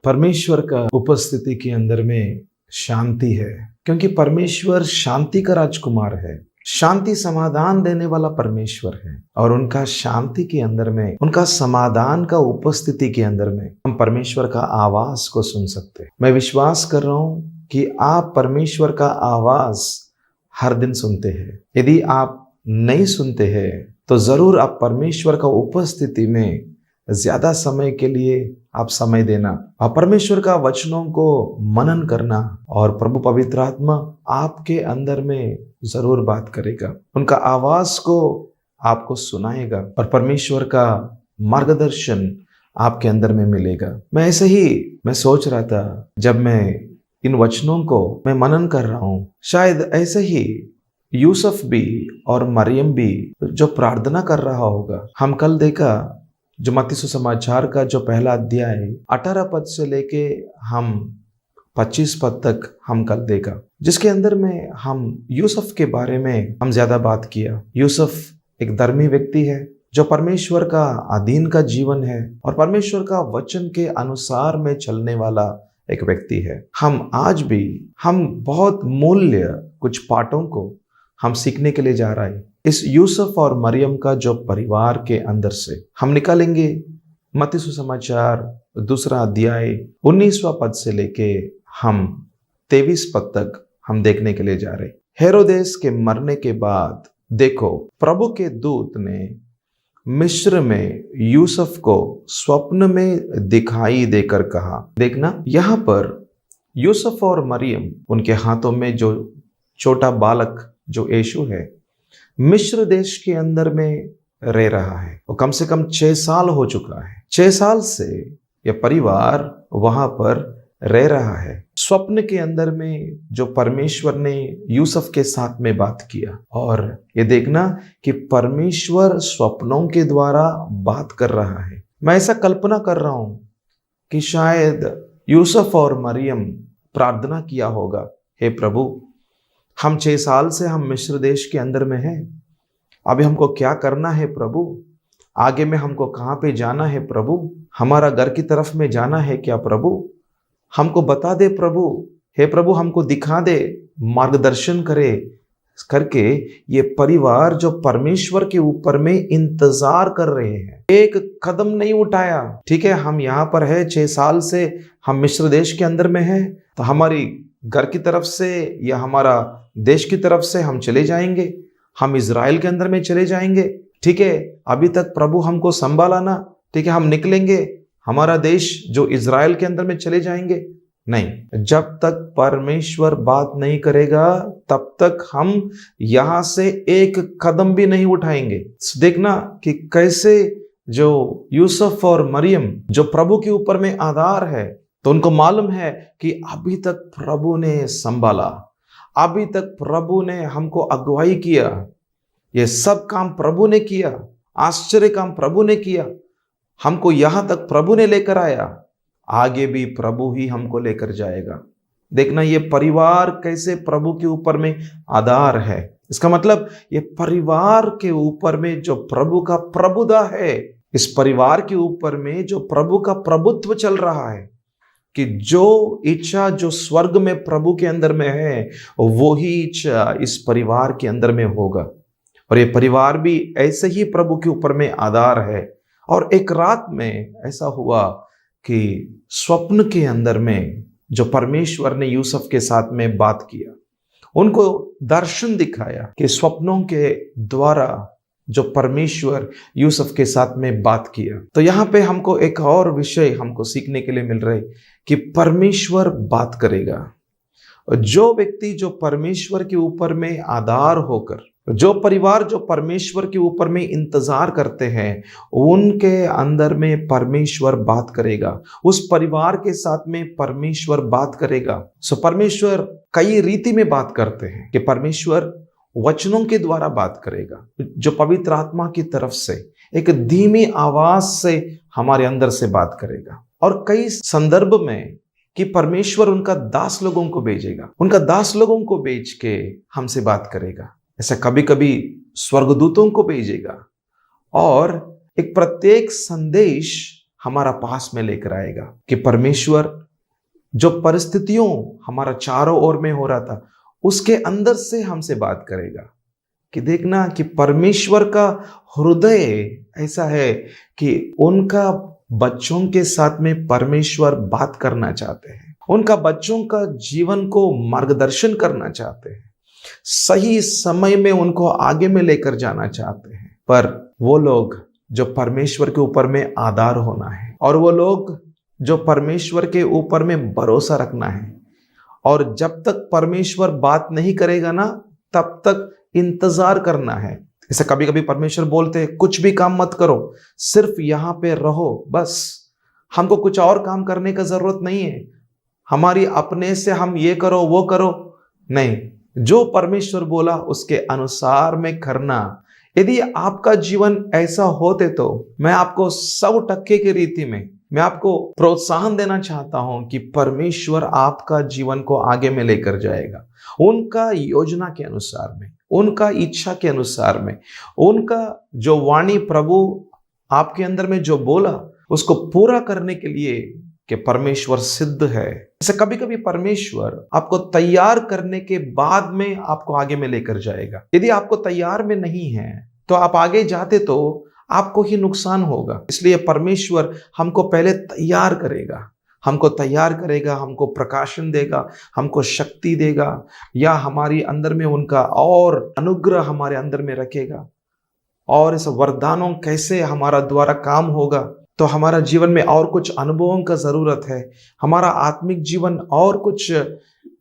परमेश्वर का उपस्थिति के अंदर में शांति है, क्योंकि परमेश्वर शांति का राजकुमार है। शांति समाधान देने वाला परमेश्वर है, और उनका शांति के अंदर में, उनका समाधान का उपस्थिति के अंदर में हम परमेश्वर का आवाज को सुन सकते हैं। मैं विश्वास कर रहा हूं कि आप परमेश्वर का आवाज हर दिन सुनते हैं। यदि आप नहीं सुनते हैं तो जरूर आप परमेश्वर का उपस्थिति में ज्यादा समय के लिए आप समय देना और परमेश्वर का वचनों को मनन करना, और प्रभु पवित्र आत्मा आपके अंदर में जरूर बात करेगा, उनका आवाज को आपको सुनाएगा और परमेश्वर का मार्गदर्शन आपके अंदर में मिलेगा। मैं ऐसे ही मैं सोच रहा था, जब मैं इन वचनों को मैं मनन कर रहा हूं, शायद ऐसे ही यूसुफ भी और मरियम भी जो प्रार्थना कर रहा होगा। हम कल देखा जो मत्ती सुसमाचार का जो पहला अध्याय 18 पद से लेके हम 25 पद तक हम कल देखा, जिसके अंदर में हम यूसुफ के बारे में हम ज्यादा बात किया। यूसुफ एक धर्मी व्यक्ति है जो परमेश्वर का अधीन का जीवन है और परमेश्वर का वचन के अनुसार में चलने वाला एक व्यक्ति है। हम आज भी हम बहुत मूल्य कुछ पाठों को हम सीखने के लिए जा रहे हैं। इस यूसुफ और मरियम का जो परिवार के अंदर से हम निकालेंगे मत्ती सुसमाचार 2 अध्याय 19वां पद से लेके हम 23 पद तक हम देखने के लिए जा रहे हैं। हेरोदेस के मरने के बाद देखो, प्रभु के दूत ने मिस्र में यूसुफ को स्वप्न में दिखाई देकर कहा। देखना, यहाँ पर यूसुफ और मरियम, उनके हाथों में जो छोटा बालक जो यीशु है, मिस्र देश के अंदर में रह रहा है। वो कम से कम 6 साल हो चुका है। 6 साल से यह परिवार वहां पर रह रहा है। स्वप्न के अंदर में जो परमेश्वर ने यूसुफ के साथ में बात किया, और ये देखना कि परमेश्वर स्वप्नों के द्वारा बात कर रहा है। मैं ऐसा कल्पना कर रहा हूं कि शायद यूसुफ और मरियम प्रार्थना किया होगा, हे प्रभु, हम 6 साल से हम मिस्र देश के अंदर में हैं। अभी हमको क्या करना है प्रभु? आगे में हमको कहाँ पे जाना है प्रभु? हमारा घर की तरफ में जाना है क्या प्रभु? हमको बता दे प्रभु। हे प्रभु, हमको दिखा दे, मार्गदर्शन करे करके ये परिवार जो परमेश्वर के ऊपर में इंतजार कर रहे हैं, एक कदम नहीं उठाया। ठीक है, हम यहाँ पर है, 6 साल से हम मिस्र देश के अंदर में है, तो हमारी घर की तरफ से या हमारा देश की तरफ से हम चले जाएंगे, हम इज़राइल के अंदर में चले जाएंगे। ठीक है, अभी तक प्रभु हमको संभाला ना। ठीक है, हम निकलेंगे, हमारा देश जो इज़राइल के अंदर में चले जाएंगे। नहीं, जब तक परमेश्वर बात नहीं करेगा तब तक हम यहां से एक कदम भी नहीं उठाएंगे। देखना कि कैसे जो यूसुफ और मरियम जो प्रभु के ऊपर में आधार है, तो उनको मालूम है कि अभी तक प्रभु ने संभाला, अभी तक प्रभु ने हमको अगुवाई किया, ये सब काम प्रभु ने किया, आश्चर्य काम प्रभु ने किया, हमको यहां तक प्रभु ने लेकर आया, आगे भी प्रभु ही हमको लेकर जाएगा। देखना, ये परिवार कैसे प्रभु के ऊपर में आधार है। इसका मतलब ये परिवार के ऊपर में जो प्रभु का प्रभुता है, इस परिवार के ऊपर में जो प्रभु का प्रभुत्व चल रहा है, कि जो इच्छा जो स्वर्ग में प्रभु के अंदर में है, वो ही इच्छा इस परिवार के अंदर में होगा। और ये परिवार भी ऐसे ही प्रभु के ऊपर में आधार है। और एक रात में ऐसा हुआ कि स्वप्न के अंदर में जो परमेश्वर ने यूसुफ के साथ में बात किया, उनको दर्शन दिखाया कि स्वप्नों के द्वारा जो परमेश्वर यूसुफ के साथ में बात किया। तो यहाँ पे हमको एक और विषय हमको सीखने के लिए मिल रहा है कि परमेश्वर बात करेगा। जो व्यक्ति जो परमेश्वर के ऊपर में आधार होकर, जो परिवार जो परमेश्वर के ऊपर में इंतजार करते हैं, उनके अंदर में परमेश्वर बात करेगा। उस परिवार के साथ में परमेश्वर बात करेगा। सो परमेश्वर कई रीति में बात करते हैं कि परमेश्वर वचनों के द्वारा बात करेगा, जो पवित्र आत्मा की तरफ से एक धीमी आवाज से हमारे अंदर से बात करेगा। और कई संदर्भ में कि परमेश्वर उनका दास लोगों को भेजेगा, उनका दास लोगों को भेज के हमसे बात करेगा। ऐसा कभी कभी स्वर्गदूतों को भेजेगा, और एक प्रत्येक संदेश हमारा पास में लेकर आएगा कि परमेश्वर जो परिस्थितियों हमारा चारों ओर में हो रहा था उसके अंदर से हमसे बात करेगा। कि देखना कि परमेश्वर का हृदय ऐसा है कि उनका बच्चों के साथ में परमेश्वर बात करना चाहते हैं, उनका बच्चों का जीवन को मार्गदर्शन करना चाहते हैं, सही समय में उनको आगे में लेकर जाना चाहते हैं। पर वो लोग जो परमेश्वर के ऊपर में आधार होना है, और वो लोग जो परमेश्वर के ऊपर में भरोसा रखना है, और जब तक परमेश्वर बात नहीं करेगा ना तब तक इंतजार करना है। जैसे कभी कभी परमेश्वर बोलते हैं कुछ भी काम मत करो, सिर्फ यहाँ पे रहो, बस हमको कुछ और काम करने का जरूरत नहीं है, हमारी अपने से हम ये करो वो करो नहीं, जो परमेश्वर बोला उसके अनुसार में करना। यदि आपका जीवन ऐसा होते तो मैं आपको 100% की रीति में मैं आपको प्रोत्साहन देना चाहता हूं कि परमेश्वर आपका जीवन को आगे में लेकर जाएगा, उनका योजना के अनुसार में, उनका इच्छा के अनुसार में, उनका जो वाणी प्रभु आपके अंदर में जो बोला उसको पूरा करने के लिए कि परमेश्वर सिद्ध है। जैसे कभी कभी परमेश्वर आपको तैयार करने के बाद में आपको आगे में लेकर जाएगा। यदि आपको तैयार में नहीं है तो आप आगे जाते तो आपको ही नुकसान होगा। इसलिए परमेश्वर हमको पहले तैयार करेगा, हमको तैयार करेगा, हमको प्रकाशन देगा, हमको शक्ति देगा, या हमारी अंदर में उनका और अनुग्रह हमारे अंदर में रखेगा। और इस वरदानों कैसे हमारा द्वारा काम होगा, तो हमारा जीवन में और कुछ अनुभवों का जरूरत है, हमारा आत्मिक जीवन और कुछ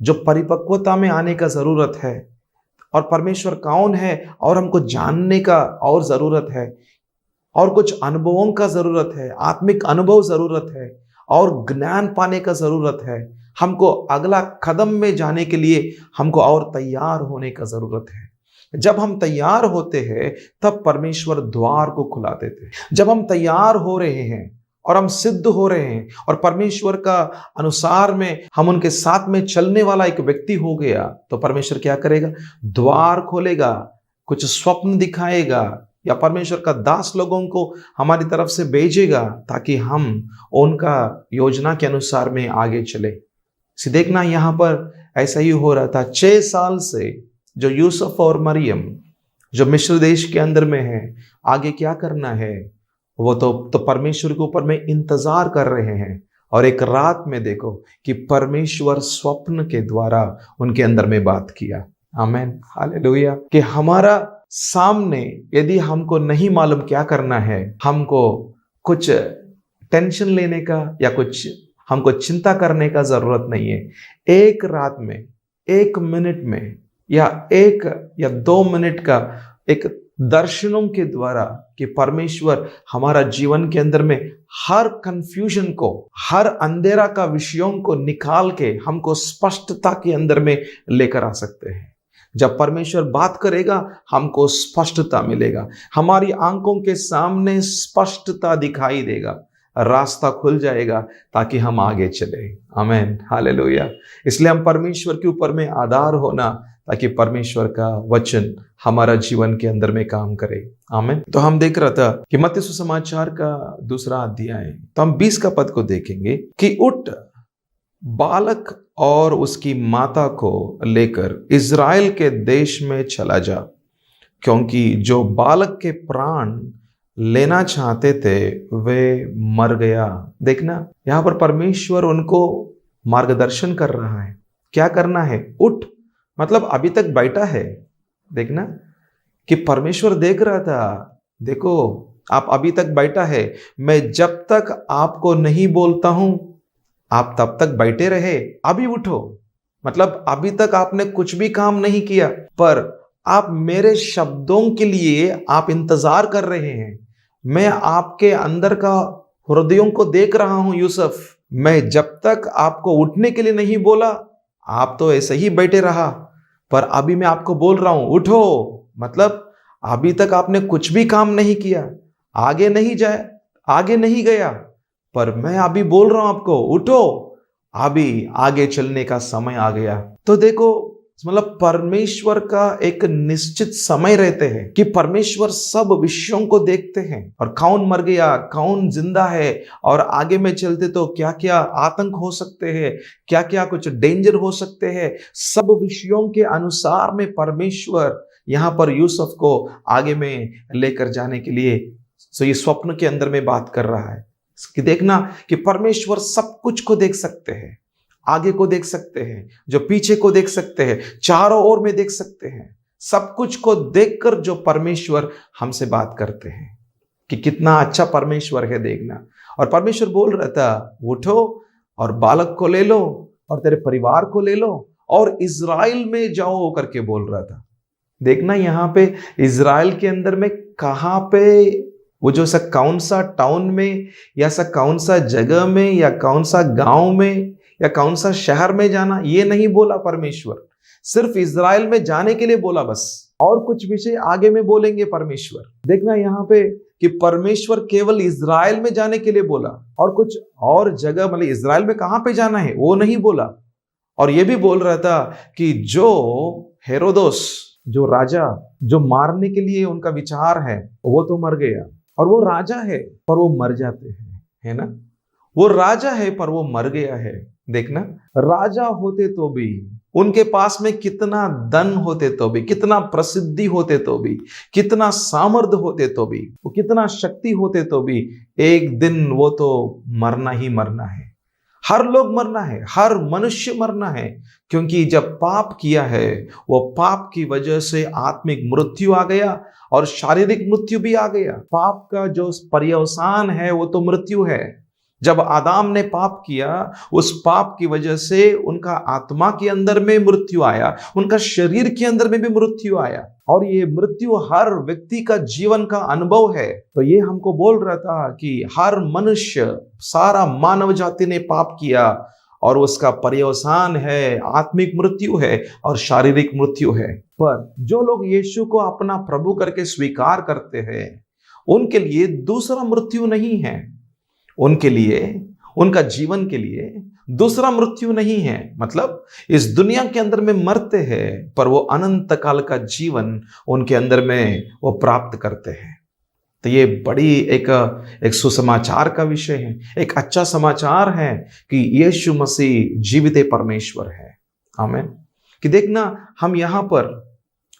जो परिपक्वता में आने का जरूरत है, और परमेश्वर कौन है और हमको जानने का और जरूरत है, और कुछ अनुभवों का जरूरत है, आत्मिक अनुभव जरूरत है, और ज्ञान पाने का जरूरत है। हमको अगला कदम में जाने के लिए हमको और तैयार होने का जरूरत है। जब हम तैयार होते हैं तब परमेश्वर द्वार को खुला देते हैं। जब हम तैयार हो रहे हैं और हम सिद्ध हो रहे हैं और परमेश्वर का अनुसार में हम उनके साथ में चलने वाला एक व्यक्ति हो गया, तो परमेश्वर क्या करेगा? द्वार खोलेगा, कुछ स्वप्न दिखाएगा, या परमेश्वर का दास लोगों को हमारी तरफ से भेजेगा ताकि हम उनका योजना के अनुसार में आगे चले। देखना यहाँ पर ऐसा ही हो रहा था। 6 साल से जो यूसुफ और मरियम जो मिस्र देश के अंदर में है, आगे क्या करना है वो तो परमेश्वर के ऊपर में इंतजार कर रहे हैं। और एक रात में देखो कि परमेश्वर स्वप्न के द्वारा उनके अंदर में बात किया। आमीन, हालेलुया। कि हमारा सामने यदि हमको नहीं मालूम क्या करना है, हमको कुछ टेंशन लेने का या कुछ हमको चिंता करने का जरूरत नहीं है। एक रात में, 1 मिनट में, या 1 या 2 मिनट का एक दर्शनों के द्वारा कि परमेश्वर हमारा जीवन के अंदर में हर कंफ्यूजन को, हर अंधेरा का विषयों को निकाल के हमको स्पष्टता के अंदर में लेकर आ सकते हैं। जब परमेश्वर बात करेगा हमको स्पष्टता मिलेगा, हमारी आंखों के सामने स्पष्टता दिखाई देगा, रास्ता खुल जाएगा ताकि हम आगे चले। आमीन, हालेलुया। इसलिए हम परमेश्वर के ऊपर में आधार होना ताकि परमेश्वर का वचन हमारा जीवन के अंदर में काम करे। आमीन। तो हम देख रहा था कि मत्ती सुसमाचार का 2 अध्याय, तो हम 20 का पद को देखेंगे कि उठ, बालक और उसकी माता को लेकर इज़राइल के देश में चला जा, क्योंकि जो बालक के प्राण लेना चाहते थे वे मर गया। देखना यहाँ पर परमेश्वर उनको मार्गदर्शन कर रहा है। क्या करना है? उठ, मतलब अभी तक बैठा है। देखना कि परमेश्वर देख रहा था, देखो आप अभी तक बैठा है, मैं जब तक आपको नहीं बोलता हूं आप तब तक बैठे रहे, अभी उठो। मतलब अभी तक आपने कुछ भी काम नहीं किया, पर आप मेरे शब्दों के लिए आप इंतजार कर रहे हैं। मैं आपके अंदर का हृदयों को देख रहा हूं यूसुफ। मैं जब तक आपको उठने के लिए नहीं बोला आप तो ऐसे ही बैठे रहा, पर अभी मैं आपको बोल रहा हूं उठो। मतलब अभी तक आपने कुछ भी काम नहीं किया, आगे नहीं गया, पर मैं अभी बोल रहा हूं आपको उठो, अभी आगे चलने का समय आ गया। तो देखो मतलब परमेश्वर का एक निश्चित समय रहते हैं कि परमेश्वर सब विषयों को देखते हैं, और कौन मर गया, कौन जिंदा है, और आगे में चलते तो क्या क्या आतंक हो सकते हैं, क्या क्या कुछ डेंजर हो सकते हैं, सब विषयों के अनुसार में परमेश्वर यहाँ पर यूसुफ को आगे में लेकर जाने के लिए ये स्वप्न के अंदर में बात कर रहा है कि देखना कि परमेश्वर सब कुछ को देख सकते हैं, आगे को देख सकते हैं, जो पीछे को देख सकते हैं, चारों ओर में देख सकते हैं, सब कुछ को देखकर जो परमेश्वर हमसे बात करते हैं कि कितना अच्छा परमेश्वर है देखना। और परमेश्वर बोल रहा था, उठो और बालक को ले लो और तेरे परिवार को ले लो और इज़राइल में जाओ करके बोल रहा था। देखना यहाँ पे इज़राइल के अंदर में कहाँ पे, वो जो सा कौन सा टाउन में या सा कौन सा जगह में या कौन सा गांव में या कौन सा शहर में जाना, ये नहीं बोला परमेश्वर, सिर्फ इज़राइल में जाने के लिए बोला बस, और कुछ विषय आगे में बोलेंगे परमेश्वर। देखना यहाँ पे कि परमेश्वर केवल इज़राइल में जाने के लिए बोला, और कुछ और जगह मतलब इज़राइल में कहाँ पे जाना है वो नहीं बोला। और ये भी बोल रहा था कि जो हेरोदोस, जो राजा, जो मारने के लिए उनका विचार है, वो तो मर गया, और वो राजा है पर वो मर जाते हैं, है ना, वो राजा है पर वो मर गया है। देखना, राजा होते तो भी, उनके पास में कितना धन होते तो भी, कितना प्रसिद्धि होते तो भी, कितना सामर्थ्य होते तो भी, वो कितना शक्ति होते तो भी, एक दिन वो तो मरना ही मरना है। हर लोग मरना है, हर मनुष्य मरना है, क्योंकि जब पाप किया है वो पाप की वजह से आत्मिक मृत्यु आ गया और शारीरिक मृत्यु भी आ गया। पाप का जो पर्यवसान है वो तो मृत्यु है। जब आदाम ने पाप किया, उस पाप की वजह से उनका आत्मा के अंदर में मृत्यु आया, उनका शरीर के अंदर में भी मृत्यु आया, और ये मृत्यु हर व्यक्ति का जीवन का अनुभव है। तो ये हमको बोल रहा था कि हर मनुष्य, सारा मानव जाति ने पाप किया और उसका पर्यवसान है, आत्मिक मृत्यु है और शारीरिक मृत्यु है। पर जो लोग यीशु को अपना प्रभु करके स्वीकार करते हैं, उनके लिए दूसरा मृत्यु नहीं है, उनके लिए, उनका जीवन के लिए दूसरा मृत्यु नहीं है। मतलब इस दुनिया के अंदर में मरते हैं पर वो अनंत काल का जीवन उनके अंदर में वो प्राप्त करते हैं। तो ये बड़ी एक सुसमाचार का विषय है, एक अच्छा समाचार है कि यीशु मसीह जीवित परमेश्वर है। आमीन। कि देखना, हम यहाँ पर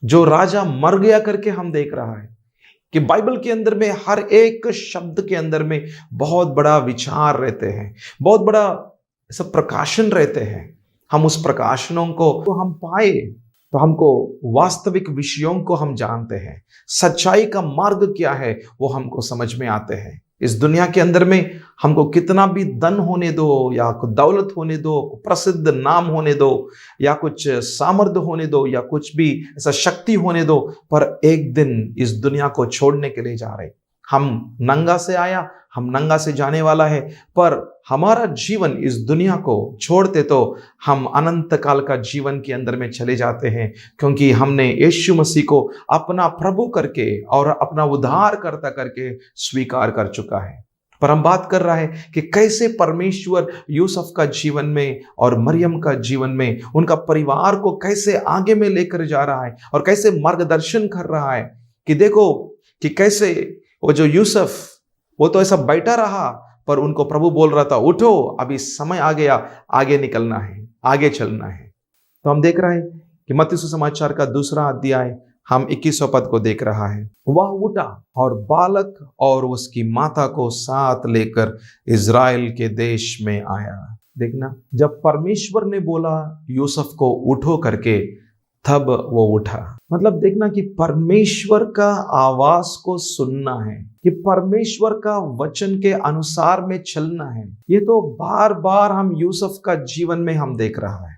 जो राजा मर गया करके हम देख रहा है कि बाइबल के अंदर में हर एक शब्द के अंदर में बहुत बड़ा विचार रहते हैं, बहुत बड़ा सब प्रकाशन रहते हैं। हम उस प्रकाशनों को हम पाए तो हमको वास्तविक विषयों को हम जानते हैं, सच्चाई का मार्ग क्या है वो हमको समझ में आते हैं। इस दुनिया के अंदर में हमको कितना भी धन होने दो या कुछ दौलत होने दो, प्रसिद्ध नाम होने दो या कुछ सामर्थ्य होने दो या कुछ भी ऐसा शक्ति होने दो, पर एक दिन इस दुनिया को छोड़ने के लिए जा रहे। हम नंगा से आया, हम नंगा से जाने वाला है, पर हमारा जीवन इस दुनिया को छोड़ते तो हम अनंत काल का जीवन के अंदर में चले जाते हैं, क्योंकि हमने यीशु मसीह को अपना प्रभु करके और अपना उद्धारकर्ता करके स्वीकार कर चुका है। पर हम बात कर रहा है कि कैसे परमेश्वर यूसुफ का जीवन में और मरियम का जीवन में उनका परिवार को कैसे आगे में लेकर जा रहा है और कैसे मार्गदर्शन कर रहा है। कि देखो कि कैसे वो जो यूसुफ, वो तो ऐसा बैठा रहा, पर उनको प्रभु बोल रहा था, उठो, अभी समय आ गया, आगे निकलना है, आगे चलना है। तो हम देख रहे हैं कि मत्ती सुसमाचार का 2 अध्याय हम 21 पद को देख रहा है। वह उठा और बालक और उसकी माता को साथ लेकर इज़राइल के देश में आया। देखना, जब परमेश्वर ने बोला यूसुफ को उठो करके, तब वो उठा। मतलब देखना कि परमेश्वर का आवाज को सुनना है, कि परमेश्वर का वचन के अनुसार में चलना है। ये तो बार बार हम यूसुफ का जीवन में हम देख रहा है,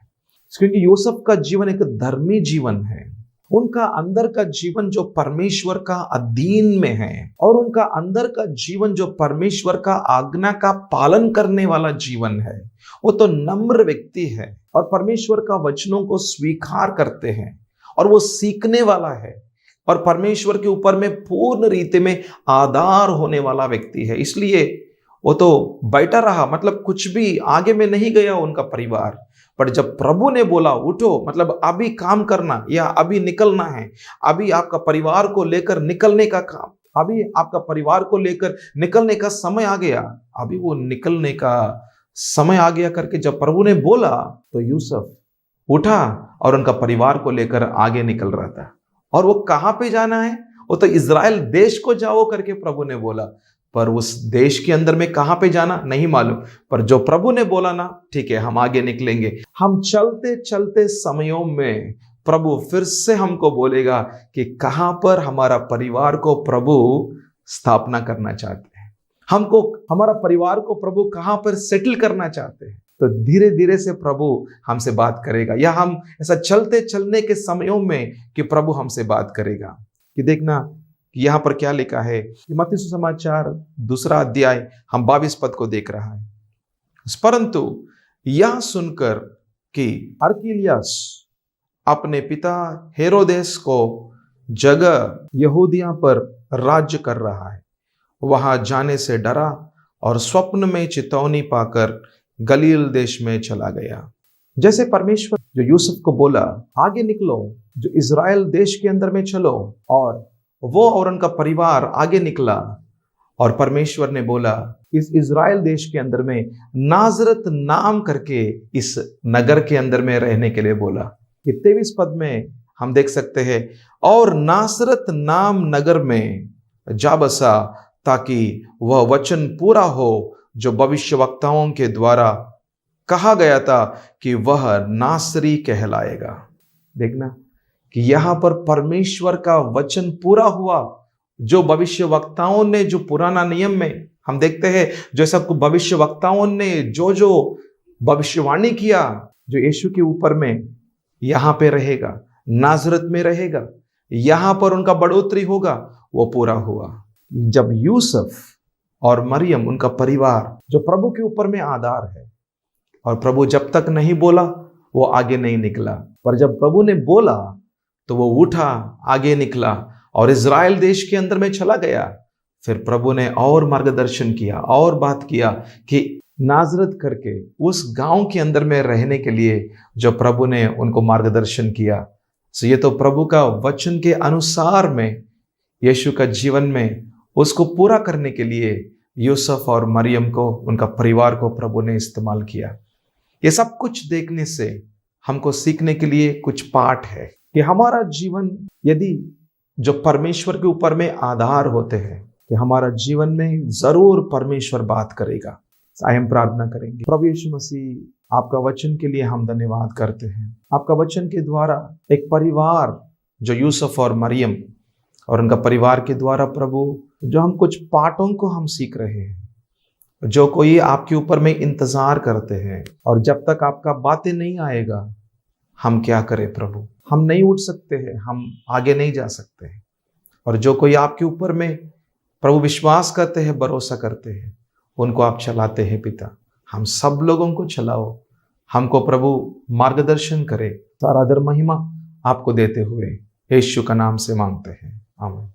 क्योंकि यूसुफ का जीवन एक धर्मी जीवन है। उनका अंदर का जीवन जो परमेश्वर का अधीन में है, और उनका अंदर का जीवन जो परमेश्वर का आज्ञा का पालन करने वाला जीवन है, वो तो नम्र व्यक्ति है और परमेश्वर का वचनों को स्वीकार करते हैं, और वो सीखने वाला है और परमेश्वर के ऊपर में पूर्ण रीति में आधार होने वाला व्यक्ति है। इसलिए वो तो बैठा रहा, मतलब कुछ भी आगे में नहीं गया उनका परिवार, पर जब प्रभु ने बोला उठो, मतलब अभी काम करना या अभी निकलना है, अभी आपका परिवार को लेकर निकलने का काम, अभी आपका परिवार को लेकर निकलने का समय आ गया, अभी वो निकलने का समय आ गया करके जब प्रभु ने बोला तो यूसुफ उठा और उनका परिवार को लेकर आगे निकल रहा था। और वो कहां पे जाना है? वो तो इज़राइल देश को जाओ करके प्रभु ने बोला, पर उस देश के अंदर में कहां पे जाना नहीं मालूम। पर जो प्रभु ने बोला ना, ठीक है हम आगे निकलेंगे। हम चलते चलते समयों में प्रभु फिर से हमको बोलेगा कि कहां पर हमारा परिवार को प्रभु स्थापना करना चाहते हैं, हमको हमारा परिवार को प्रभु कहां पर सेटल करना चाहते हैं। तो धीरे धीरे से प्रभु हमसे बात करेगा, या हम ऐसा चलते चलने के समयों में कि प्रभु हमसे बात करेगा। कि देखना यहां पर क्या लिखा है, मत्ती सुसमाचार 2 अध्याय हम 22 पद को देख रहा है। परंतु यह सुनकर कि अरकिलियास अपने पिता हेरोदेस को जगह यहूदिया पर राज्य कर रहा है, वहां जाने से डरा और स्वप्न में चेतावनी पाकर गलील देश में चला गया। जैसे परमेश्वर जो यूसुफ को बोला आगे निकलो, जो इज़राइल देश के अंदर में चलो, और वो और उनका परिवार आगे निकला। और परमेश्वर ने बोला इस इज़राइल देश के अंदर में नाजरत नाम करके इस नगर के अंदर में रहने के लिए बोला। कि 23 पद में हम देख सकते हैं, और नासरत नाम नगर में जा बसा ताकि वह वचन पूरा हो जो भविष्यवक्ताओं के द्वारा कहा गया था कि वह नासरी कहलाएगा। देखना कि यहां पर परमेश्वर का वचन पूरा हुआ, जो भविष्यवक्ताओं ने, जो पुराना नियम में हम देखते हैं, जैसा भविष्यवक्ताओं ने जो जो भविष्यवाणी किया, जो यीशु के ऊपर में यहां पे रहेगा, नाजरत में रहेगा, यहां पर उनका बढ़ोतरी होगा, वो पूरा हुआ। जब यूसुफ और मरियम, उनका परिवार जो प्रभु के ऊपर में आधार है, और प्रभु जब तक नहीं बोला वो आगे नहीं निकला, पर जब प्रभु ने बोला तो वो उठा, आगे निकला और इज़राइल देश के अंदर में चला गया। फिर प्रभु ने और मार्गदर्शन किया और बात किया कि नाजरत करके उस गांव के अंदर में रहने के लिए जो प्रभु ने उनको मार्गदर्शन किया। सो ये तो प्रभु का वचन के अनुसार में यीशु का जीवन में उसको पूरा करने के लिए यूसुफ और मरियम को, उनका परिवार को प्रभु ने इस्तेमाल किया। ये सब कुछ देखने से हमको सीखने के लिए कुछ पाठ है कि हमारा जीवन यदि जो परमेश्वर के ऊपर में आधार होते हैं, कि हमारा जीवन में जरूर परमेश्वर बात करेगा। आइए हम प्रार्थना करेंगे। प्रभु यीशु मसीह, आपका वचन के लिए हम धन्यवाद करते हैं। आपका वचन के द्वारा एक परिवार जो यूसुफ और मरियम और उनका परिवार के द्वारा प्रभु जो हम कुछ पाठों को हम सीख रहे हैं, जो कोई आपके ऊपर में इंतजार करते हैं, और जब तक आपका बातें नहीं आएगा हम क्या करें प्रभु, हम नहीं उठ सकते हैं, हम आगे नहीं जा सकते हैं। और जो कोई आपके ऊपर में प्रभु विश्वास करते हैं, भरोसा करते हैं, उनको आप चलाते हैं पिता। हम सब लोगों को चलाओ, हमको प्रभु मार्गदर्शन करे। सारा आदर महिमा आपको देते हुए यीशु का नाम से मांगते हैं, आमीन।